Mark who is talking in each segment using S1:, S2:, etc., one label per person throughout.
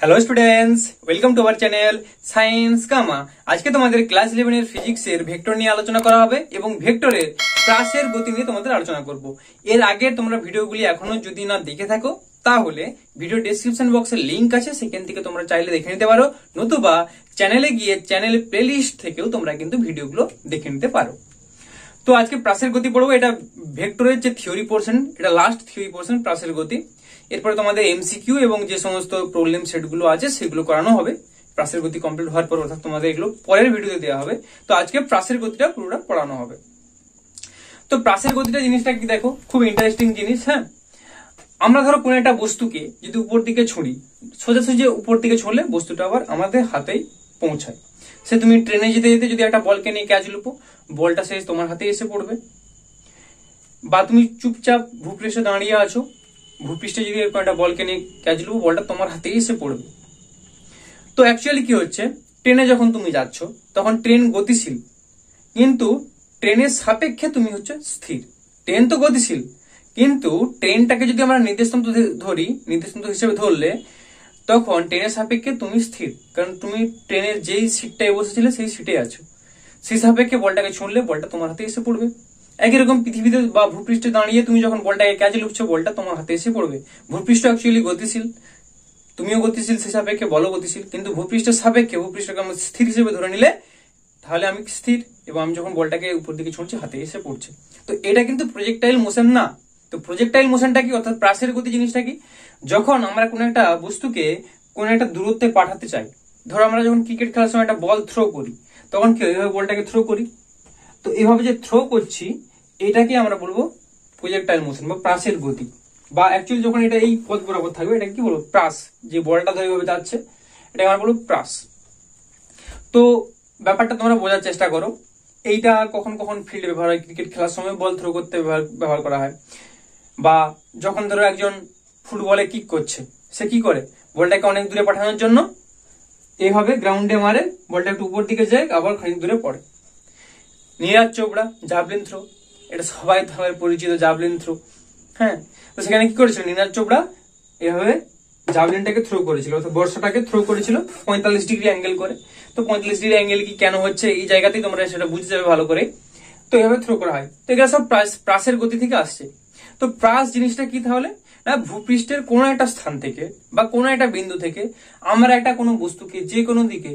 S1: Hello students, welcome to our channel science কামা। আজকে তোমাদের ক্লাস 11 এর ফিজিক্সের ভেক্টর নিয়ে আলোচনা করা হবে এবং ভেক্টরের প্রাসের গতি নিয়ে তোমাদের আলোচনা করব। এর আগে তোমরা ভিডিওগুলি এখনো যদি না দেখে থাকো তাহলে ভিডিও ডেসক্রিপশন বক্সে লিংক আছে, সেখান থেকে তোমরা চাইলে দেখে নিতে পারো, নতুবা চ্যানেলে গিয়ে চ্যানেল প্লেলিস্ট থেকেও তোমরা কিন্তু ভিডিওগুলো দেখে নিতে পারো। তো আজকে প্রাসের গতি পড়বো। এটা ভেক্টরের যে থিওরি পোর্শন, এটা লাস্ট থিওরি পোর্শন প্রাসের গতি। এরপরে তোমাদের এমসিকিউ এবং যে সমস্ত প্রবলেম সেটগুলো আছে সেগুলো করানো হবে প্রাসের গতি কমপ্লিট হওয়ার পর, অর্থাৎ তোমাদের এগুলো পরের ভিডিওতে দেওয়া হবে। তো আজকে প্রাসের গতিটা পুরোটা পড়ানো হবে। তো প্রাসের গতিটা জিনিসটা কি দেখো, খুব ইন্টারেস্টিং জিনিস। হ্যাঁ, আমরা ধরো কোনো একটা বস্তুকে যদি উপর দিকে ছুঁড়ি, সোজাসুজি উপর দিকে ছুঁড়লে বস্তুটা আবার আমাদের হাতেই পৌঁছায়। সে তুমি ট্রেনে যেতে যেতে যদি একটা বলকে নিয়ে ক্যাচ লুপো, বলটা শেষ তোমার হাতে এসে পড়বে। বা তুমি চুপচাপ ভূপৃষ্ঠে দাঁড়িয়ে আছো, ভূপৃষ্ঠে যদি এরকম একটা বলকে নিয়ে ক্যাচ লুপো, বলটা তোমার হাতেই এসে পড়বে। তো অ্যাকচুয়ালি কি হচ্ছে, ট্রেনে যখন তুমি যাচ্ছ তখন ট্রেন গতিশীল, কিন্তু ট্রেনের সাপেক্ষে তুমি হচ্ছে স্থির। ট্রেন তো গতিশীল, কিন্তু ট্রেনটাকে যদি আমরা নির্দেশতন্ত্র ধরি, নির্দেশতন্ত্র হিসেবে ধরলে তখন ট্রেনের সাপেক্ষে তুমি স্থির, কারণ তুমি ট্রেনের যেই সিটটায় বসেছিলে সেই সিটে আছো। সেই সাপেক্ষে বলটাকে ছুঁড়লে বলটা তোমার হাতে এসে পড়বে। একই রকম পৃথিবীতে বা ভূপৃষ্ঠে দাঁড়িয়ে তুমি যখন বলটাকে ক্যাচে লুপছো, বলটা তোমার হাতে এসে পড়বে। ভূপৃষ্ঠ অ্যাকচুয়ালি গতিশীল, তুমিও গতিশীল, সেই সাপেক্ষে বলও গতিশীল, কিন্তু ভূপৃষ্ঠের সাপেক্ষে ভূপৃষ্ঠকে আমি স্থির হিসেবে ধরে নিলে তাহলে আমি স্থির, এবং আমি যখন বলটাকে উপর দিকে ছুঁড়ছি হাতে এসে পড়ছে। তো এটা কিন্তু প্রজেক্টাইল মোশন না। তো প্রজেক্টাইল মোশনটা কি, অর্থাৎ প্রাসের গতি জিনিসটা কি, যখন আমরা কোনো একটা বস্তুকে কোনো একটা দূরত্বে পাঠাতে চাই। ধরো আমরা যখন ক্রিকেট খেলার সময় একটা বল থ্রো করি, তখন কি এইভাবে বলটাকে থ্রো করি। তো এইভাবে যে থ্রো করছি, এটাকে আমরা বলবো প্রজেক্টাইল মোশন বা প্রাসের গতি। বা অ্যাকচুয়ালি যখন এটা এই পথ বরাবর থাকবে, এটা কি বলবো, প্রাস। যে বলটা ধরে এইভাবে যাচ্ছে, এটাকে আমরা বলবো প্রাস। তো ব্যাপারটা তোমরা বোঝার চেষ্টা করো। এইটা কখন কখন ফিল্ডে ব্যবহার হয়, ক্রিকেট খেলার সময় বল থ্রো করতে ব্যবহার করা হয়। বা যখন ধরো একজন ফুটবলে কিক করছে, সে কি করে, বলটাকে অনেক দূরে পাঠানোর জন্য এইভাবে গ্রাউন্ডে মারে, বলটা একটু উপর দিকে যায়, আবার খানিক দূরে পড়ে। নীরাজ চোপড়া জাভলিন থ্রো, এটা সবাই ধরনের পরিচিত জাভলিন থ্রো। হ্যাঁ, তো সেখানে কি করেছিল নীরাজ চোপড়া, এভাবে জাভলিনটাকে থ্রো করেছিল, অর্থাৎ বর্ষাটাকে থ্রো করেছিল 45 ডিগ্রি অ্যাঙ্গেল করে। তো 45 ডিগ্রি অ্যাঙ্গেল কি কেন হচ্ছে, এই জায়গাতেই তোমরা সেটা বুঝতে যাবে ভালো করে। তো এভাবে থ্রো করা হয়। তো এগুলো সব প্রাসের গতি থেকে আসছে। তো প্রাস জিনিসটা কি তাহলে, না ভূপৃষ্ঠের কোনো একটা স্থান থেকে বা কোনো একটা বিন্দু থেকে আমরা একটা কোনো বস্তুকে যে কোনো দিকে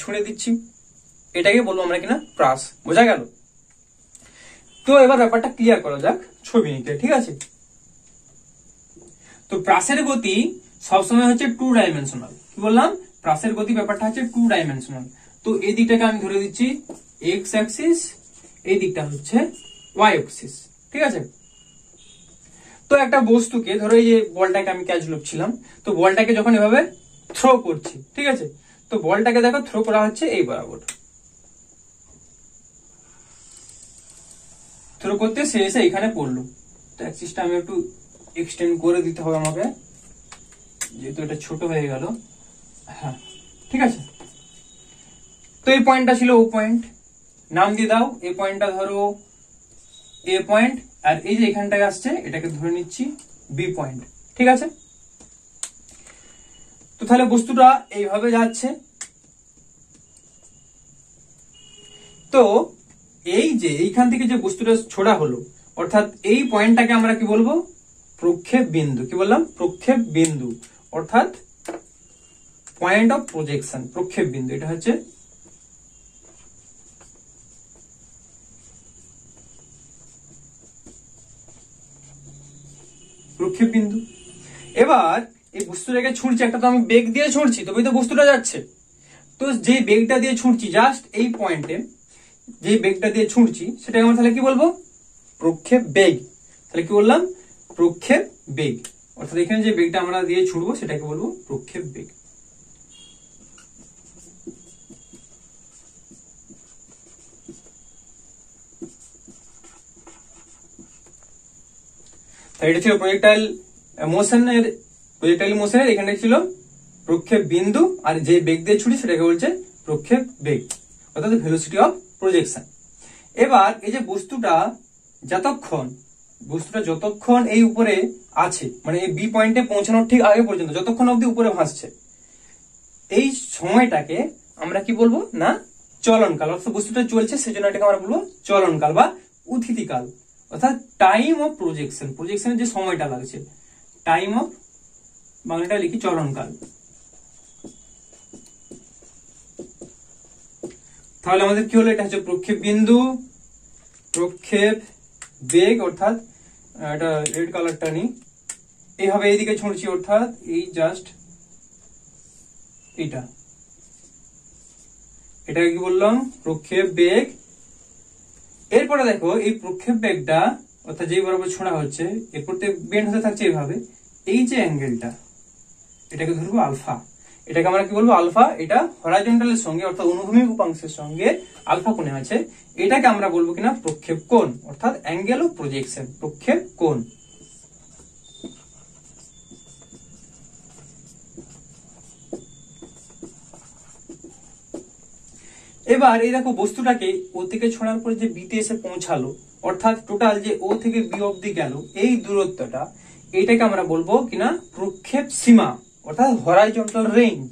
S1: ছুঁড়ে দিচ্ছি, এটাকে বলবো আমরা কিনা প্রাস। বোঝা গেল? তো এবার ব্যাপারটা ক্লিয়ার করা যাক ছবি নিতে, ঠিক আছে? তো প্রাসের গতি সবসময় হচ্ছে টু ডাইমেনশনাল। কি বললাম, প্রাসের গতি ব্যাপারটা হচ্ছে টু ডাইমেনশনাল। তো এই দিকটাকে আমি ধরে দিচ্ছি এক্স অ্যাক্সিস, এই দিকটা হচ্ছে ওয়াই অ্যাক্সিস, ঠিক আছে? তো একটা বস্তুকে ধরো, এই যে বলটাকে আমি ক্যাচ লুপছিলাম, তো বলটাকে যখন এভাবে থ্রো করছি, ঠিক আছে, তো বলটাকে দেখো থ্রো করা হচ্ছে এই বরাবর। থ্রো করতে সে এসে এখানে পড়লো। তো অ্যাক্সিসটা আমি একটু এক্সটেন্ড করে দিতে হবে আমাকে, যেহেতু এটা ছোট হয়ে গেল। হ্যাঁ, ঠিক আছে। তো এই পয়েন্টটা ছিল ও পয়েন্ট, নাম দিয়ে দাও। এই পয়েন্টটা ধরো এ পয়েন্ট, আর এই যে এখানটায় আসছে এটাকে ধরে নিচ্ছি বি পয়েন্ট, ঠিক আছে? তো তাহলে বস্তুটা এইভাবে যাচ্ছে। তো এই যে এইখান থেকে যে বস্তুটা ছোড়া হলো, অর্থাৎ এই পয়েন্টটাকে আমরা কি বলবো, প্রক্ষেপ বিন্দু। কি বললাম, প্রক্ষেপ বিন্দু, অর্থাৎ পয়েন্ট অফ প্রজেকশন, প্রক্ষেপ বিন্দু। এটা হচ্ছে প্রক্ষেপ বিন্দু। এবার এই বস্তুটাকে ছুঁড়ছি, একটা তো আমি বেগ দিয়ে ছুঁড়ছি, তবেই তো বস্তুটা যাচ্ছে। তো যে বেগটা দিয়ে ছুঁড়ছি, জাস্ট এই পয়েন্টে যে বেগটা দিয়ে ছুঁড়ছি, সেটাকে আমরা তাহলে কি বলবো, প্রক্ষেপ বেগ। তাহলে কি বললাম, প্রক্ষেপ বেগ। অর্থাৎ এখানে যে বেগটা আমরা দিয়ে ছুঁড়বো সেটাকে বলবো প্রক্ষেপ বেগ। এটা ছিল প্রজেক্টাইল মোশনের, এখানে ছিল প্রক্ষেপ বিন্দু, আর যে বেগ দিয়ে ছুটি সেটাকে বলছে প্রক্ষেপ বেগ, অর্থাৎ ভেলোসিটি অফ প্রজেকশন। এবার এই যে বস্তুটা যতক্ষণ এই উপরে আছে, মানে এই বি পয়েন্টে পৌঁছানোর ঠিক আগে পর্যন্ত, যতক্ষণ অব্দি উপরে ভাসছে, এই সময়টাকে আমরা কি বলবো না চলনকাল, অর্থাৎ বস্তুটা চলছে সেজন্য এটাকে আমরা বলবো চলনকাল বা উত্থিতিকাল, অর্থাৎ টাইম অফ প্রজেকশন, প্রজেকশনের যে সময়টা লাগছে, টাইম অফ বাংলাটা লিখি চলনকাল। তাহলে আমাদের কি হলো, এটা হচ্ছে প্রক্ষেপ বিন্দু, প্রক্ষেপ বেগ, অর্থাৎ এটা রেড কালারটা নি এইভাবে এইদিকে ছুঁড়ছি, অর্থাৎ এই জাস্ট এটাকে কি বললাম প্রক্ষেপ বেগ। এরপরে দেখো এই প্রক্ষেপ বেগটা অর্থাৎ যেই বরাবর ছোঁড়া হচ্ছে এরপর বেন্ড হতে থাকছে এইভাবে, এই যে অ্যাঙ্গেলটা এটাকে ধরবো আলফা, এটাকে আমরা কি বলবো আলফা, এটা হরাইজন্টালের সঙ্গে অর্থাৎ অনুভূমিক উপাংশের সঙ্গে আলফা কোণে আছে, এটাকে আমরা বলবো কিনা প্রক্ষেপ কোণ, অর্থাৎ অ্যাঙ্গেল অফ প্রজেকশন, প্রক্ষেপ কোণ। এবার এই দেখো বস্তুটাকে ও থেকে ছোড়ার পরে যে বিতে এসে পৌঁছালো, অর্থাৎ টোটাল যে ও থেকে বি অব্দি গেল এই দূরত্বটা, এইটাকে আমরা বলবো কিনা প্রক্ষেপ সীমা, অর্থাৎ হরাইজন্টাল রেঞ্জ।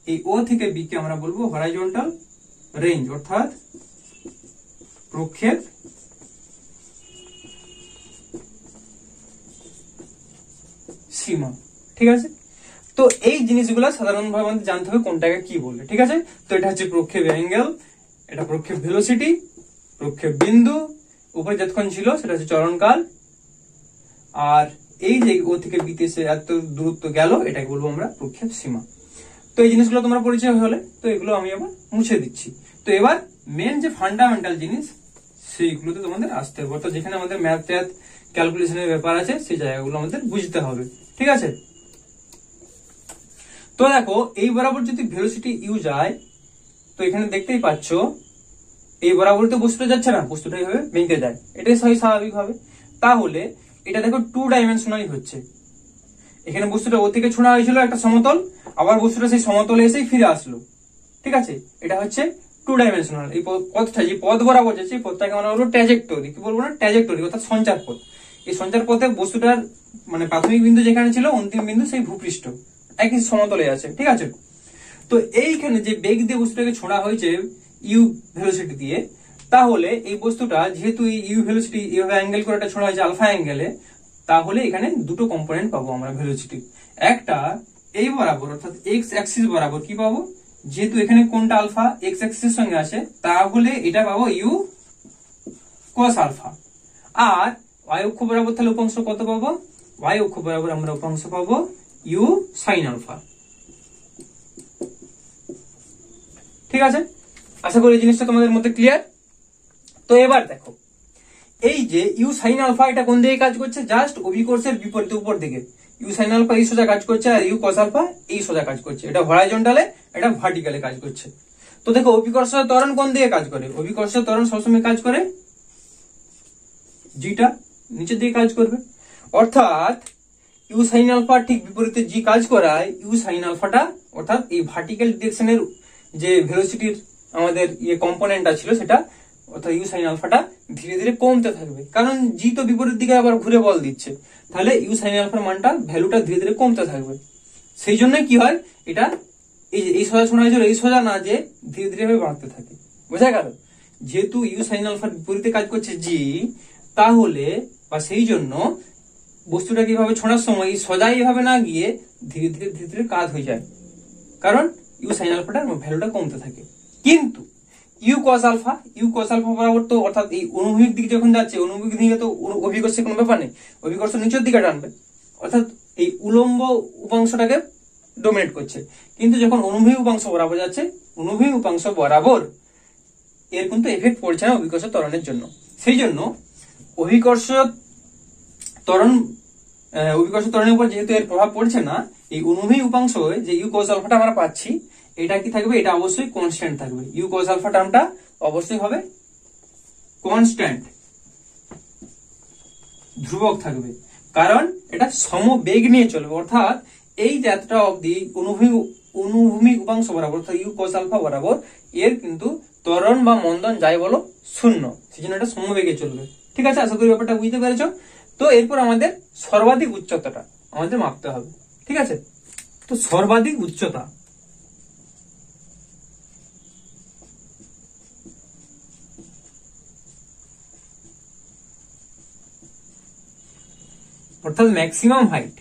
S1: এই ও থেকে বি কে আমরা বলবো হরাইজন্টাল রেঞ্জ, অর্থাৎ প্রক্ষেপ সীমা। ঠিক আছে, তো এই জিনিসগুলো সাধারণভাবে আমাদের জানতে হবে কোনটাকে কি বলে। ঠিক আছে, তো এটা হচ্ছে প্রক্ষেপ অ্যাঙ্গেল, এটা প্রক্ষেপ ভেলোসিটি, প্রক্ষেপ বিন্দু, উপরে যতক্ষণ ছিল সেটা হচ্ছে চলনকাল, আর এই যে ও থেকে বিতে এসে এত দূরত্ব গেল এটাকে বলবো আমরা প্রক্ষেপ সীমা। তো এই জিনিসগুলো তোমরা পরিচয় হলে, তো এগুলো আমি আবার মুছে দিচ্ছি। তো এবার মেন যে ফান্ডামেন্টাল জিনিস সেইগুলোতে তোমাদের আসতে হবে, অর্থাৎ যেখানে আমাদের ম্যাথ ট্যাথ ক্যালকুলেশনের ব্যাপার আছে সেই জায়গাগুলো আমাদের বুঝতে হবে। ঠিক আছে, তো দেখো এই বরাবর যদি ভেলোসিটি ইউ যায়, তো এখানে দেখতেই পাচ্ছ এই বরাবর তো বস্তুটা যাচ্ছে না, বস্তুটা এইভাবে বেঁকে যায়, এটাই স্বাভাবিক ভাবে। তাহলে এটা দেখো 2 ডাইমেনশনালি হচ্ছে, এখানে বস্তুটা ও থেকে ছোঁড়া হয়েছিল একটা সমতল, আবার বস্তুটা সেই সমতলে এসেই ফিরে আসলো। ঠিক আছে, এটা হচ্ছে 2 ডাইমেনশনাল। এই পথটা যে পথ বরাবর যাচ্ছে এই পথটাকে আমরা বলবো ট্র্যাজেক্টরি, কি বলবো না ট্র্যাজেক্টরি, অর্থাৎ সঞ্চার পথ। এই সঞ্চার পথে বস্তুটার মানে প্রাথমিক বিন্দু যেখানে ছিল অন্তিম বিন্দু সেই ভূপৃষ্ঠ একই সমতলে আছে। ঠিক আছে, তো এইখানে যে বেগ দিয়ে বস্তুটাকে ছোঁড়া হয়েছে ইউ ভেলোসিটি দিয়ে, তাহলে এই বস্তুটা যেহেতু এই ইউ ভেলোসিটি এইভাবে অ্যাঙ্গেল করে একটা ছোঁড়া হয়েছে আলফা অ্যাঙ্গেলে, তাহলে এখানে দুটো কম্পোনেন্ট পাবো আমরা ভেলোসিটি। একটা এই বরাবর অর্থাৎ এক্স অ্যাক্সিস বরাবর কি পাবো, যেহেতু এখানে কোনটা আলফা এক্স অ্যাক্সিসের সঙ্গে আছে, তাহলে এটা পাবো ইউ কস আলফা। আর ওয়াই অক্ষ বরাবর তাহলে উপাংশ কত পাবো, ওয়াই অক্ষ বরাবর আমরা উপাংশ পাবো ইউ সাইন আলফা। ঠিক আছে, আশা করি এই জিনিসটা তোমাদের মধ্যে ক্লিয়ার। তো এবার দেখো এই যে ইউ সাইন আলফা এটা কোন দিকে কাজ করছে, জাস্ট অভিকর্ষের বিপরীতে উপর দিকে। ইউ সাইন আলফা এই সোজা কাজ করছে আর ইউ কস আলফা এই সোজা কাজ করছে, এটা হরাইজন্টালে এটা ভার্টিক্যালে কাজ করছে। তো দেখো অভিকর্ষের ত্বরণ কোন দিকে কাজ করে, অভিকর্ষের ত্বরণ সবসময় কাজ করে জিটা নিচের দিকে কাজ করবে, অর্থাৎ ইউ সাইন আলফা ঠিক বিপরীতে জি কাজ করায় ইউ সাইন আলফাটা অর্থাৎ এই ভার্টিক্যাল ডিরেকশনের যে ভেলোসিটির আমাদের ইয়ে কম্পোনেন্টটা ছিল সেটা অর্থাৎ ইউ সাইন আলফাটা ধীরে ধীরে কমতে থাকবে, কারণ জি তো বিপরীত দিকে আবার ঘুরে বল দিচ্ছে, তাহলে ইউ সাইন আলফার মানটা ভ্যালুটা ধীরে ধীরে কমতে থাকবে। সেই জন্য কি হয় এটা এই সোজা শোনা হয়েছিল এই সোজা না যে ধীরে ধীরে বাড়তে থাকে, বোঝা গেল। যেহেতু ইউ সাইন আলফার বিপরীতে কাজ করছে জি, তাহলে বা সেই জন্য বস্তুটা কিভাবে ছোঁড়ার সময় সোজা এইভাবে না গিয়ে ধীরে ধীরে ধীরে ধীরে কাজ হয়ে যায়, কারণ ইউ সাইন আলফাটার ভ্যালুটা কমতে থাকে। কিন্তু ইউ কস আলফা বরাবর তো অর্থাৎ এই অনুভূমিক দিকে যখন যাচ্ছে, অনুভূমিক দিকে তো অভিকর্ষের কোনো ব্যাপার নেই, অভিকর্ষ নিচের দিকে টানবে, অর্থাৎ এই উলম্ব উপাংশটাকে ডোমিনেট করছে। কিন্তু যখন অনুভূমিক উপাংশ বরাবর যাচ্ছে, অনুভূমিক উপাংশ বরাবর এর কিন্তু এফেক্ট পড়ছে না অভিকর্ষ ত্বরণের জন্য। সেই জন্য অভিকর্ষ ত্বরণের উপর যেহেতু এর প্রভাব পড়ছে না, এই অনুভূমিক উপাংশ যে ইউ কস আলফাটা আমরা পাচ্ছি এটা কি থাকবে, এটা অবশ্যই কনস্ট্যান্ট থাকবে। ইউ কস আলফা টার্মটা অবশ্যই হবে কনস্ট্যান্ট, ধ্রুবক থাকবে, কারণ এটা সমবেগ নিয়ে চলবে। অর্থাৎ এই যাত্রা অবধি অনুভূমিক উপাংশ বরাবর অর্থাৎ ইউ কস আলফা বরাবর এর কিন্তু ত্বরণ বা মন্দন যাই বলো শূন্য, সেই জন্য এটা সমবেগে চলবে। ঠিক আছে, আশা করি ব্যাপারটা বুঝতে পেরেছো। তো এরপর আমাদের সর্বাধিক উচ্চতাটা আমাদের মাপতে হবে। ঠিক আছে, তো সর্বাধিক উচ্চতা অর্থাৎ ম্যাক্সিমাম হাইট।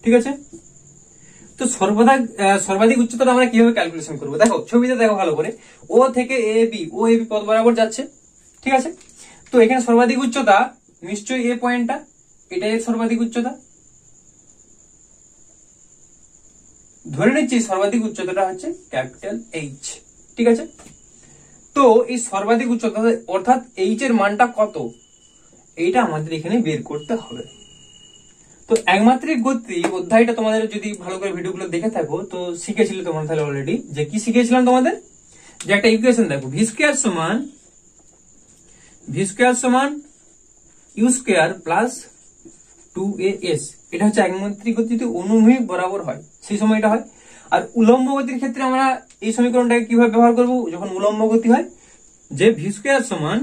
S1: ঠিক আছে, তো সর্বাধিক উচ্চতাটা আমরা কিভাবে ক্যালকুলেশন করবো? দেখো ছবিতে দেখো ভালো করে, ও থেকে এ বি পথ বরাবর যাচ্ছে। ঠিক আছে, তো এখানে সর্বাধিক উচ্চতা নিশ্চয়ই এ পয়েন্টটা, এটাই এর সর্বাধিক উচ্চতা। ধরে নিচ্ছি সর্বাধিক উচ্চতাটা হচ্ছে ক্যাপিটাল এইচ। ঠিক আছে, তো এই সর্বাধিক উচ্চতা অর্থাৎ এইচ এর মানটা কত, এইটা আমাদের এখানে বের করতে হবে। তো একমাত্রিক গতি অধ্যায়টা তোমাদের যদি ভালো করে ভিডিওগুলো দেখে থাকো তো শিখেছিলে তোমরা তাহলে অলরেডি, যে কি শিখেছিলাম তোমাদের, যে একটা ইকুয়েশন দেখো, ভি স্কয়ার সমান ইউ স্কয়ার প্লাস 2as। এটা হচ্ছে একমাত্রিক গতি যদি অনুভূমিক বরাবর হয় সেই সময় এটা হয়। আর উলম্ব গতির ক্ষেত্রে আমরা এই সমীকরণটাকে কিভাবে ব্যবহার করব? যখন উলম্ব গতি হয়, যে ভি স্কয়ার সমান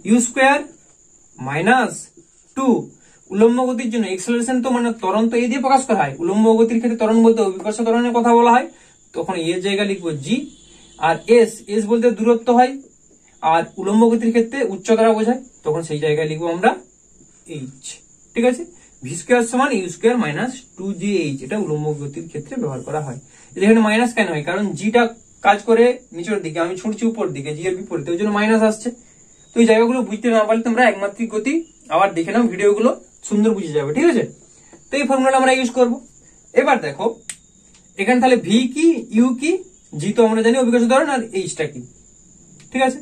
S1: ইউ স্কয়ার মাইনাস 2, উলম্ব গতির জন্য এক্সেলারেশন তো মানে ত্বরণ তো এই দিয়ে প্রকাশ করা হয়। উলম্ব গতির ক্ষেত্রে ত্বরণ বলতে অভিকর্ষ ত্বরণের কথা বলা হয়, তখন এর জায়গা লিখবো জি। আর এস বলতে দূরত্ব হয়, আর উলম্ব গতির ক্ষেত্রে উচ্চতা বোঝায়, তখন সেই জায়গায় লিখবো আমরা এইচ। ঠিক আছে, ভি স্কয়ার সমান ইউ স্কয়ার মাইনাস 2gh, এটা উলম্ব গতির ক্ষেত্রে ব্যবহার করা হয়। এখানে মাইনাস কেন হয়? কারণ জিটা কাজ করে নিচের দিকে, আমি ছুটছি উপর দিকে, জি এর বিপরীতে, ওই জন্য মাইনাস আসছে। তো এই জায়গাগুলো বুঝতে না পারলে তোমরা একমাত্রিক গতি আবার দেখে নাও, ভিডিওগুলো সুন্দর বুঝে যাবে। ঠিক আছে, তো এই ফর্মুলাটা আমরা ইউজ করব। এবার দেখো এখানে তাহলে ভি কি, ইউ কি, জি তো আমরা জানি অভিকর্ষ ত্বরণ, আর এইচটা কি। ঠিক আছে,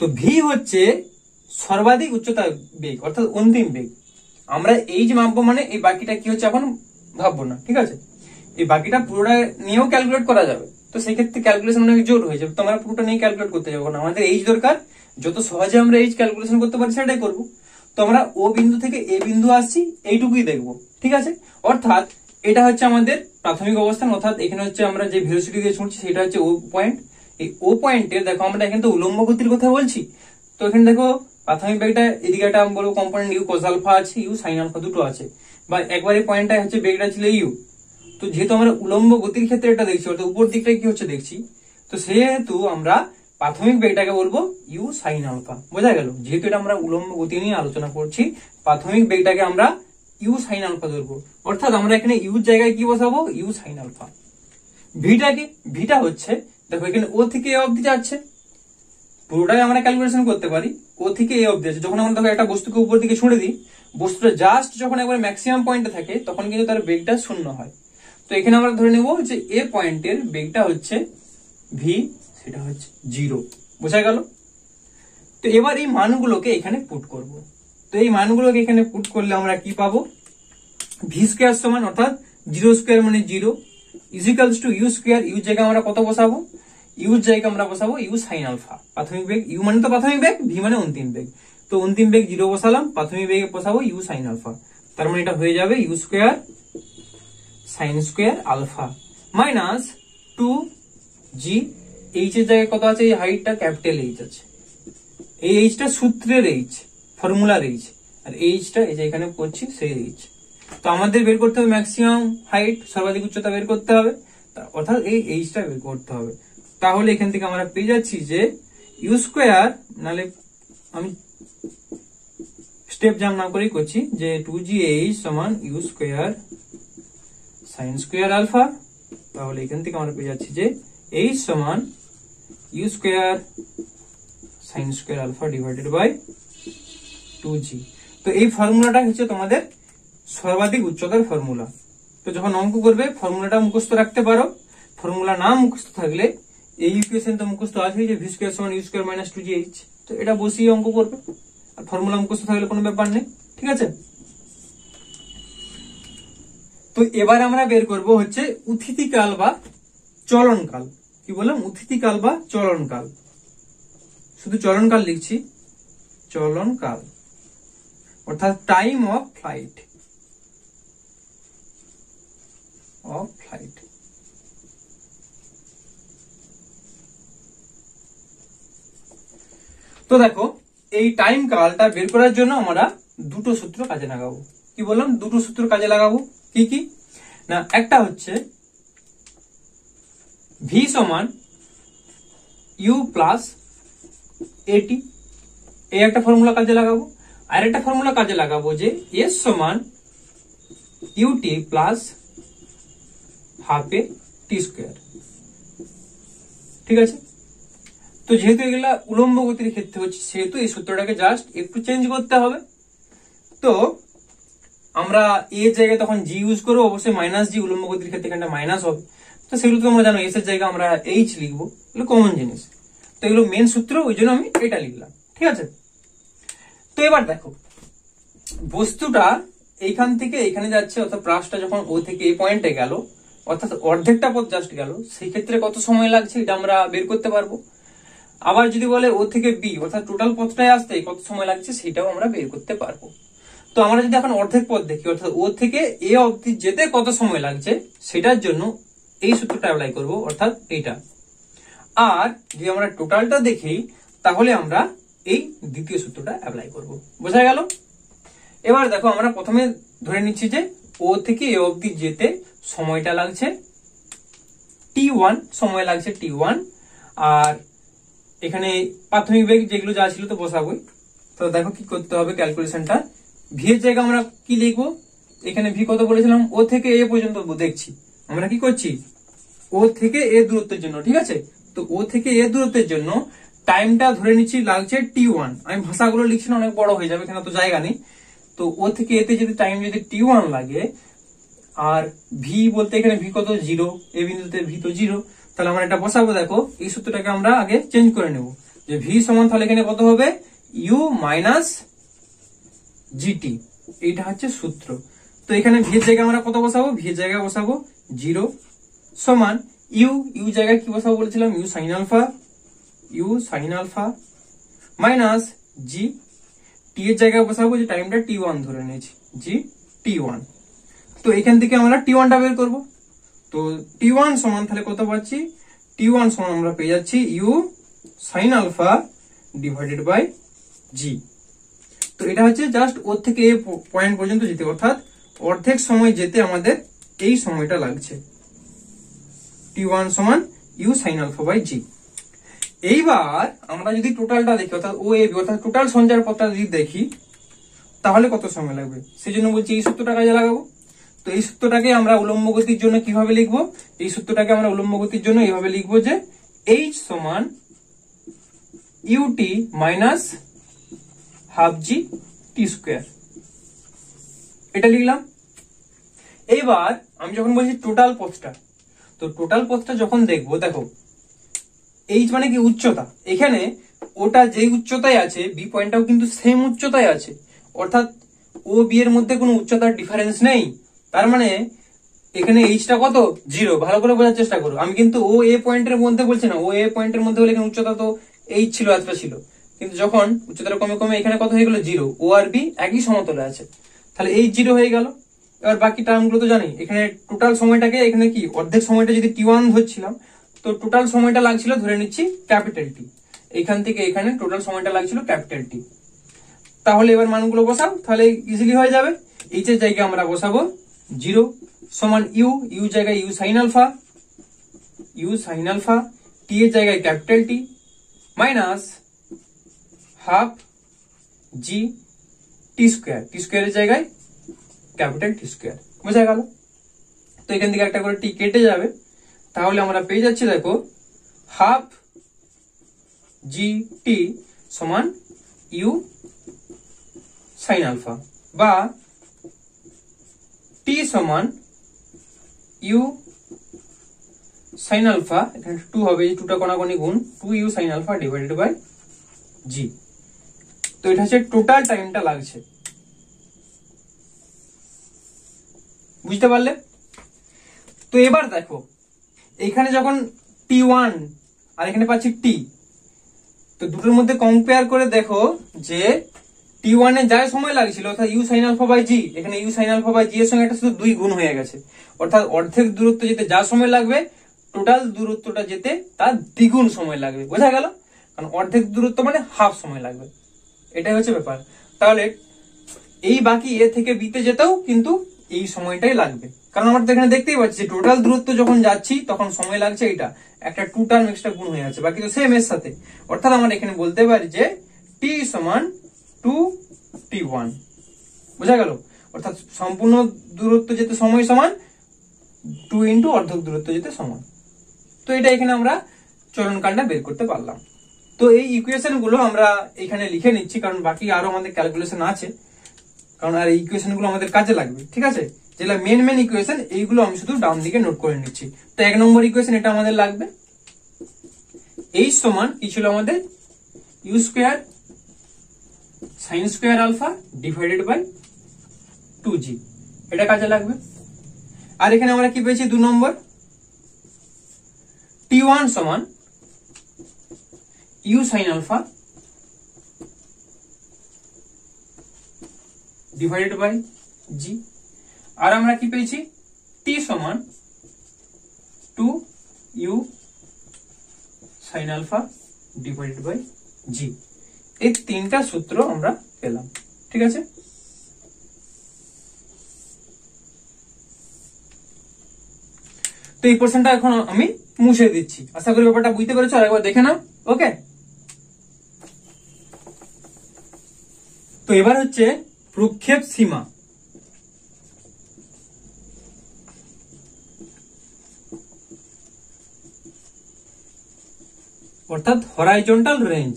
S1: তো ভি হচ্ছে সর্বাধিক উচ্চতা বেগ অর্থাৎ অন্তিম বেগ। আমরা এইচ মাপবো মানে এই বাকিটা কি হচ্ছে এখন ভাববো না। ঠিক আছে, এই বাকিটা পুরোটা নিয়েও ক্যালকুলেট করা যাবে, তো সেই ক্ষেত্রে ক্যালকুলেশন অনেক জোর হয়ে যাবে, তো আমরা পুরোটা নিয়ে ক্যালকুলেট করতে যাবো না, আমাদের এইচ দরকার। যত সহজে আমরা এইচ ক্যালকুলেশন করতে পারি সেটাই করবো। তো আমরা ও বিন্দু থেকে এ বিন্দু আসছি এইটুকুই দেখবো। ঠিক আছে, অর্থাৎ এটা হচ্ছে আমাদের প্রাথমিক অবস্থান, অর্থাৎ এখানে হচ্ছে আমরা যে ভেলোসিটি দিয়ে ছুটছি সেটা হচ্ছে ও পয়েন্ট। এই ও পয়েন্টে দেখো আমরা এখানে তো উলম্ব গতির কথা বলছি, তো এখানে দেখো প্রাথমিক বেগটা এদিকে একটা আমি বলবো কম্পোনেন্ট ইউ কোস আলফা আছে, ইউ সাইন আলফা দুটো আছে, বা একবার এই পয়েন্টটা হচ্ছে বেগটা ছিল ইউ। তো যেহেতু আমরা উলম্ব গতির ক্ষেত্রে এটা দেখছি, অর্থাৎ উপর দিকটা কি হচ্ছে দেখছি, তো সেহেতু আমরা প্রাথমিক বেগটাকে বলবো ইউ সাইন আলফা। বোঝা গেল? যেহেতু এটা আমরা উলম্ব গতি নিয়ে আলোচনা করছি, প্রাথমিক বেগটাকে আমরা ইউ সাইন আলফা ধরবো, অর্থাৎ আমরা এখানে ইউ জায়গায় কি বসাবো, ইউ সাইন আলফা। ভিটা হচ্ছে দেখো এখানে ও থেকে এ অবধি যাচ্ছে, পুরোটাই আমরা ক্যালকুলেশন করতে পারি। ও থেকে এ অবধি আছে, যখন আমরা দেখো একটা বস্তুকে উপর দিকে ছুঁড়ে দিই, বস্তুটা জাস্ট যখন একবার ম্যাক্সিমাম পয়েন্টে থাকে তখন কিন্তু তার বেগটা শূন্য হয়। তো এখানে আমরা ধরে নেব যে এ পয়েন্টের বেগটা হচ্ছে ভি, সেটা হচ্ছে 0। বোঝা গেল? তো এবার এই মানগুলোকে এখানে পুট করব। তো এই মানগুলোকে এখানে পুট করলে আমরা কি পাবো, ভি স্কয়ার সমান অর্থাৎ 0 স্কয়ার মানে 0 is equals to U square, U জায়গায় আমরা কত বসাবো, ইউ জায়গায় আমরা বসাবো ইউ সাইন আলফা। প্রাথমিক বেগ ইউ মানে তো প্রাথমিক বেগ, ভি মানে অন্তিম বেগ, তো অন্তিম বেগ 0 বসালাম, প্রাথমিক বেগে বসাবো ইউ সাইন আলফা। তার মানে এটা হয়ে যাবে U square sine square alpha minus 2g। H এর জায়গায় কত আছে, এই হাইটটা ক্যাপিটাল এইচ আছে, এই এইচটা সূত্রের এইচ, ফর্মুলার এইচ, আর এইচটা এই যে এখানে করছি সেই এইচ। তো আমাদের বের করতে হবে ম্যাক্সিমাম হাইট, সর্বাধিক উচ্চতা বের করতে হবে, অর্থাৎ এই এইচটা বের করতে হবে। তাহলে এখান থেকে আমরা পেয়ে যাচ্ছি যে ইউ স্কয়ার, নাহলে আমি স্টেপ জাম্প না করেই করছি, যে 2gh সমান U square sine square alpha. তাহলে এখান থেকে আমরা পেয়ে যাচ্ছি যে এইচ সমান U square sine square alpha divided by 2g। তো এই ফর্মুলাটা হচ্ছে তোমাদের সর্বাধিক উচ্চতার ফর্মুলা। তো যখন অঙ্ক করবে ফর্মুলাটা মুখস্থ রাখতে পারো, ফর্মুলা না মুখস্থ থাকলে এই ইকুয়েশন তো মুখস্থ আছে যে ভি স্কয়ার সমান ইউ স্কয়ার মাইনাস 2gh, তো এটা বসিয়ে অঙ্ক করবে, আর ফর্মুলা মুখস্থ থাকলে কোনো ব্যাপার নেই। ঠিক আছে, তো এবার আমরা বের করব হচ্ছে উথিতিকাল বা চলনকাল। কি বললাম, উথিতিকাল বা চলনকাল, শুধু চলনকাল লিখছি, চলনকাল অর্থাৎ টাইম অফ ফ্লাইট। তো দেখো এই টাইম কালটা বের করার জন্য আমরা দুটো সূত্র কাজে লাগাবো। কি বললাম, দুটো সূত্র কাজে লাগাবো। কি কি না, একটা হচ্ছে ভি সমান ইউ প্লাস এটি, এই একটা ফর্মুলা কাজে লাগাবো। আর একটা ফর্মুলা কাজে লাগাবো যে এস সমান UT plus half a t square. ঠিক আছে, তো যেহেতু এগুলা উলম্ব গতির ক্ষেত্রে হচ্ছে সেহেতু এই সূত্রটাকে জাস্ট একটু চেঞ্জ করতে হবে। তো আমরা এর জায়গায় তখন জি ইউজ করবো, অবশ্যই মাইনাস জি, উলম্ব গতির ক্ষেত্রে এখানটা মাইনাস হবে। তো সেগুলো তো আমরা জানো, এস এর জায়গায় আমরা এইচ লিখবো, এগুলো কমন জিনিস। তো এগুলো মেন সূত্র, ওই জন্য আমি এটা লিখলাম। ঠিক আছে, তো এবার দেখো বস্তুটা এইখান থেকে এখানে যাচ্ছে, অর্থাৎ প্রাসটা যখন ও থেকে এই পয়েন্টে গেল, অর্থাৎ অর্ধেকটা পথ জাস্ট গেল, সেই ক্ষেত্রে কত সময় লাগছে এটা আমরা বের করতে পারবো। আবার যদি বলে ও থেকে বি, অর্থাৎ টোটাল পথটায় আসতে কত সময় লাগছে সেটাও আমরা বের করতে পারবো। তো আমরা যদি এখন অর্ধেক পথ দেখি, অর্থাৎ ও থেকে এ অবধি যেতে কত সময় লাগছে সেটার জন্য এই সূত্রটা অ্যাপ্লাই করব, অর্থাৎ এইটা। আর যদি আমরা টোটালটা দেখি তাহলে আমরা এই দ্বিতীয় সূত্রটা অ্যাপ্লাই করব। বোঝা গেল? এবার দেখো আমরা প্রথমে ধরে নিচ্ছি যে ও থেকে এ অবধি যেতে সময়টা লাগছে t1, সময় লাগছে t1। আর এখানে প্রাথমিক বেগ যেগুলো যা ছিল তো বসাবোই। তো দেখো কি করতে হবে ক্যালকুলেশনটা। ভি এর জায়গায় আমরা কি লিখবো, এখানে ভি কত বলেছিলাম, ও থেকে এ পর্যন্ত দেখছি। আমরা কি করছি, ও থেকে এ দূরত্বের জন্য, ঠিক আছে, তো ও থেকে এ দূরত্বের জন্য টাইমটা ধরে নিচ্ছি লাগছে t1। আমি ভাষাগুলো লিখছি না, অনেক বড় হয়ে যাবে, এখানে তো জায়গা নেই। তো ও থেকে এতে যদি টাইম যদি t1 লাগে, আর ভি বলতে এখানে ভি কত, 0, এই বিন্দুতে ভি তো 0, তাহলে আমরা এটা বসাবো। দেখো এই সূত্রটাকে আমরা আগে চেঞ্জ করে নেব, যে ভি সমান তাহলে এখানে কত হবে, ইউ মাইনাস জিটি, এইটা হচ্ছে সূত্র। তো এখানে ভি এর জায়গায় আমরা কত বসাবো, ভি এর জায়গায় বসাবো 0 সমান ইউ জায়গায় কি বসাবো বলেছিলাম, ইউ সাইন আলফা মাইনাস জি, টি এর জায়গায় বসাবো যে টাইমটা t1 ধরে নিয়েছি, জি t1। তো এখান থেকে আমরা t1টা বের করব। তো t1 সমান তাহলে কত পাচ্ছি, t1 সমান আমরা পেয়ে যাচ্ছি u sine alpha divided by g. তো এটা হচ্ছে জাস্ট ওর থেকে এই পয়েন্ট পর্যন্ত যেতে, অর্থাৎ অর্ধেক সময় যেতে আমাদের এই সময়টা লাগছে, t1 সমান ইউ সাইন আলফা বাই জি। এইবার আমরা যদি টোটালটা দেখি, অর্থাৎ ও এ বি, অর্থাৎ টোটাল সঞ্চার পথটা যদি দেখি তাহলে কত সময় লাগবে, সেই জন্য বলছি এই সূত্রটা কাজে লাগাবো। তো এই সূত্রটাকে আমরা উলম্ব গতির জন্য কিভাবে লিখবো, এই সূত্রটাকে আমরা উলম্ব গতির জন্য এইভাবে লিখবো যে এইচ সমান UT minus half G T square, এটা লিখলাম। এইবার আমি যখন বলছি টোটাল পথটা, তো টোটাল পথটা যখন দেখবো, দেখো এইচ মানে কি উচ্চতা, এখানে ওটা যেই উচ্চতায় আছে বি পয়েন্টটাও কিন্তু সেম উচ্চতায় আছে, অর্থাৎ ও বি এর মধ্যে কোনো উচ্চতার ডিফারেন্স নেই। তার মানে এখানে এইচটা কত, 0। ভালো করে বোঝার চেষ্টা করো, আমি কিন্তু ও এ পয়েন্টের মধ্যে বলছি না, ও এ পয়েন্টের মধ্যে বলে এখানে উচ্চতা তো এইচ ছিল, এতটা ছিল, কিন্তু যখন উচ্চতাটা কমে কমে এখানে কত হয়ে গেল, 0। ও আর বি একই সমতলে আছে, তাহলে এইচ 0 হয়ে গেল। এবার বাকি টার্ম গুলো তো জানি, এখানে টোটাল সময়টাকে এখানে কি অর্ধেক সময়টা যদি t1 ধরছিলাম, তো টোটাল সময়টা লাগছিল ধরে নিচ্ছি ক্যাপিটাল টি, এখান থেকে এখানে টোটাল সময়টা লাগছিল ক্যাপিটাল টি। তাহলে এবার মানগুলো বসাও, তাহলে ইজিলি হয়ে যাবে। এইচ এর জায়গায় আমরা বসাবো 0 সমান ইউ জায়গায় ইউ সাইন আলফা, টি এর জায়গায় capital T minus half G টি স্কোয়ারের জায়গায় ক্যাপিটাল টি স্কোয়ার। বোঝা গেল? তো এখান থেকে একটা করে টি কেটে যাবে, তাহলে আমরা পেয়ে যাচ্ছি দেখো হাফ জি টি সমান ইউ সাইন আলফা, বা টি সমান ইউ সাইন আলফা, এখানে 2 হবে, 2টা কোণাকোণি গুণ 2 u sine alpha divided by g. তো এটা হচ্ছে টোটাল টাইমটা লাগছে, বুঝতে পারলে? তো এবার দেখো এখানে যখন t1 আর এখানে পাচ্ছি t, তো দুটোর মধ্যে কম্পেয়ার করে দেখো যে t1 এ যা সময় লাগছিল, অর্থাৎ ইউ সাইন আলফা বাই জি, এখানে ইউ সাইন আলফা বাই জি এর সঙ্গে এটা শুধু 2 গুণ হয়ে গেছে, অর্থাৎ অর্ধেক দূরত্ব যেতে যা সময় লাগবে টোটাল দূরত্বটা যেতে তার দ্বিগুণ সময় লাগবে। বোঝা গেল? কারণ অর্ধেক দূরত্ব মানে হাফ সময় লাগবে, এটাই হচ্ছে ব্যাপার। তাহলে এই বাকি এ থেকে বিতে যেতেও কিন্তু এই সময়টাই লাগবে, কারণ আমরা তো এখানে দেখতেই পাচ্ছি টোটাল দূরত্ব যখন যাচ্ছি তখন সময় লাগছে এটা একটা 2 টার্ম এক্সট্রা গুণ হয়ে আছে, বাকি তো সেম এর সাথে। অর্থাৎ আমরা এখানে বলতে পারি যে t সমান 2t1, বোঝা গেল? অর্থাৎ সম্পূর্ণ দূরত্ব যেতে সময় সমান 2 ইন্টু অর্ধেক দূরত্ব যেতে সময়। তো এটা এখানে আমরা চলনকালটা বের করতে পারলাম। তো এই ইকুয়েশন গুলো আমরা এখানে লিখে নিচ্ছি, কারণ বাকি আরো আমাদের ক্যালকুলেশন আছে, কারণ আর এই ইকুয়েশন গুলো আমাদের কাজে লাগবে, ঠিক আছে? যেগুলো মেন ইকুয়েশন এইগুলো আমি শুধু ডান দিকে নোট করে নিচ্ছি। তো 1 নম্বর ইকুয়েশন এটা আমাদের লাগবে, h সমান কি ছিল আমাদের u square sin square alpha divided by 2g, এটা কাজে লাগবে। আর এখানে আমরা কি পেয়েছি 2 নম্বর t1 সমান u sin alpha divided by g, আর আমরা কি পেয়েছি t সমান 2u sin alpha divided by g। এই তিনটা সূত্র আমরা পেলাম, ঠিক আছে? তো এই পোর্শনটা এখন আমি মুছে দিচ্ছি। আশা করি ব্যাপারটা বুঝতে পেরেছো, আর একবার দেখে নাও। ওকে, তো এবার হচ্ছে প্রক্ষেপ সীমা। অর্থাৎ হরাইজন্টাল রেঞ্জ।